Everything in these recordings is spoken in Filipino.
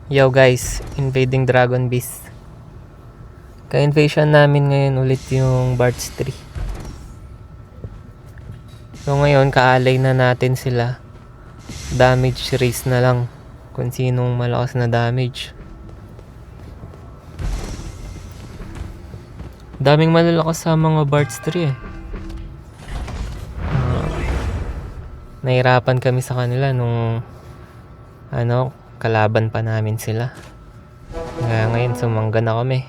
Yo guys, Invading Dragon Beast. Ka-invasion namin ngayon ulit yung Bards 3. So ngayon, kaalay na natin sila. Damage race na lang. Kung sinong malakas na damage. Daming malalakas sa mga Bards 3 eh. Nahirapan kami sa kanila nung kalaban pa namin sila. Kaya ngayon sumangga na kami.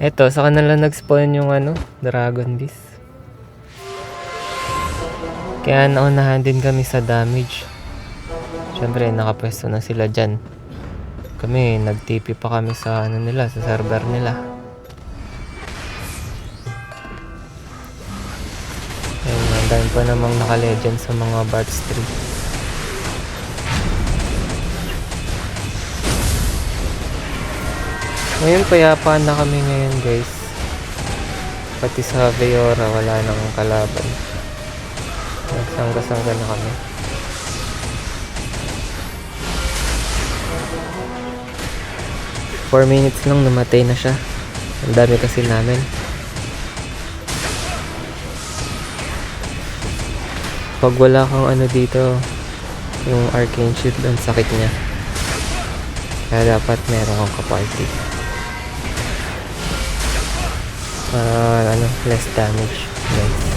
Eto, sa kanila nag-spawn yung Dragon Beast. Kaya naunahan din kami sa damage. Siyempre, nakapwesto na sila dyan. Kami, nag-TP pa kami sa sa server nila. Ayun, ang dami pa namang naka-legend sa mga Bards 3. Ngayon, payapaan na kami ngayon guys. Pati sa Veora, wala nang kalaban. Nagsangga-sangga na kami. For 4 minutes lang namatay na siya. Ang dami kasi namin. Pag wala kang dito, yung Arcane Shield, ang sakit niya. Kaya dapat meron kang kaparty. Less damage, guys.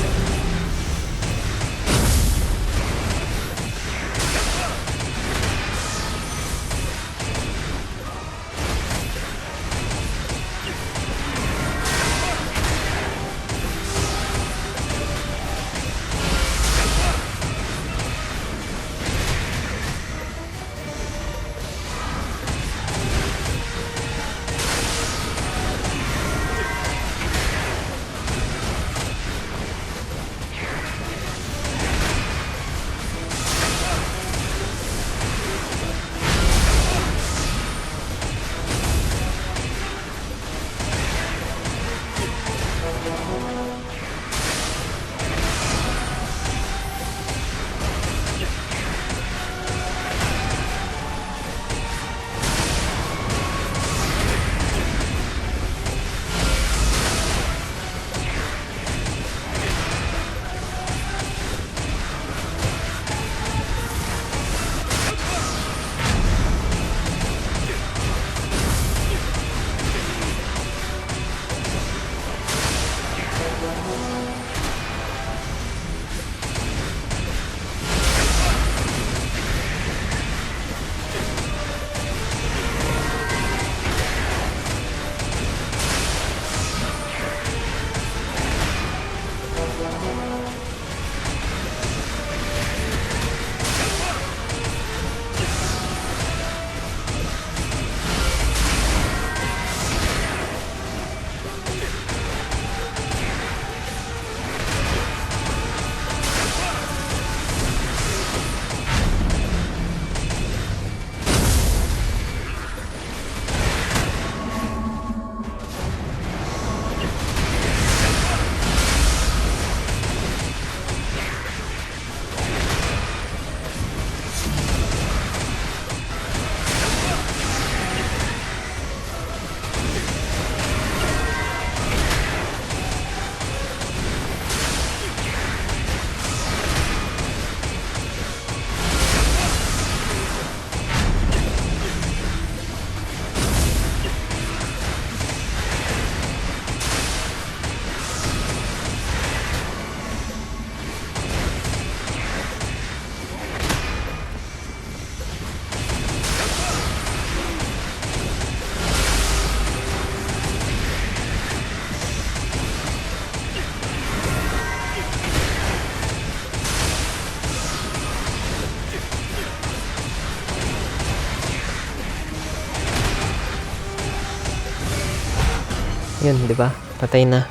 Yun, di ba? Patay na.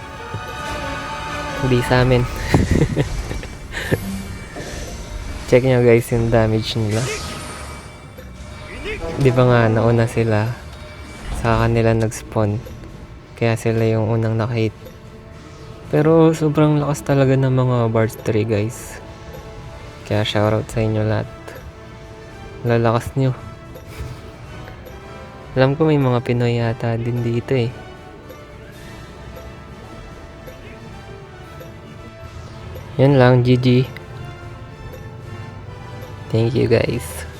Hindi sa amin. Check nyo guys yung damage nila. Di ba nga, nauna sila. Sa kanila nag-spawn. Kaya sila yung unang nakahit. Pero sobrang lakas talaga ng mga Bards 3 guys. Kaya shoutout sa inyo lahat. Lalakas nyo. Alam ko may mga Pinoy yata din dito eh. Yan lang, GG. Thank you guys.